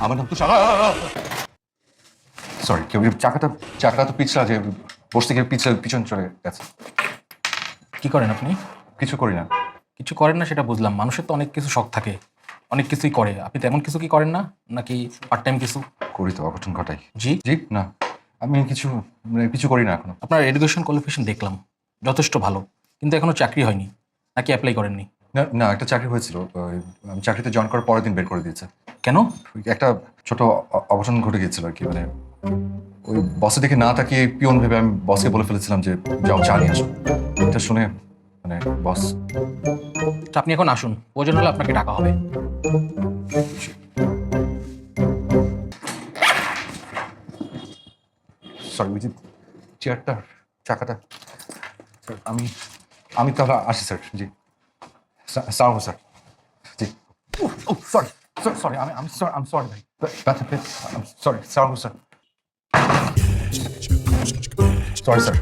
আমার নাম তুষার। সরি, কেউ চাকাটা তো পিছলা যে বসতে গিয়ে পিছন চলে গেছে। কি করেন আপনি? কিছু করি না। কিছু করেন না সেটা বুঝলাম, মানুষের তো অনেক কিছু শখ থাকে, অনেক কিছুই করে। আপনি তেমন কিছু কি করেন না, নাকি পার্ট টাইম কিছু? করি তো, অঘটন ঘটাই। জি। জি না, আমি কিছু করি না এখনো। আপনার এডুকেশন কোয়ালিফিকেশন দেখলাম যথেষ্ট ভালো, কিন্তু এখনো চাকরি হয়নি, নাকি অ্যাপ্লাই করেননি? না না, একটা চাকরি হয়েছিল, আমি চাকরিতে জয়েন করার পরের দিন বের করে দিয়েছে। কেন? একটা ছোট অঘটন ঘটে গিয়েছিল আর কি, মানে ওই বসে দেখে না তাকিয়ে পিয়ন ভেবে আমি বসকে বলে ফেলেছিলাম যে যাও চা নিয়ে আসো। এটা শুনে মানে বস। তো আপনি এখন আসুন, প্রয়োজন হলে আপনাকে ডাকা হবে। সরি, ওই যে চেয়ারটা চাকাটা। স্যার, আমি তাহলে আসি স্যার। জি স্যার, স্যার। জি। সরি সরি, আমি সরি ভাই। Sorry sir. Sorry sir.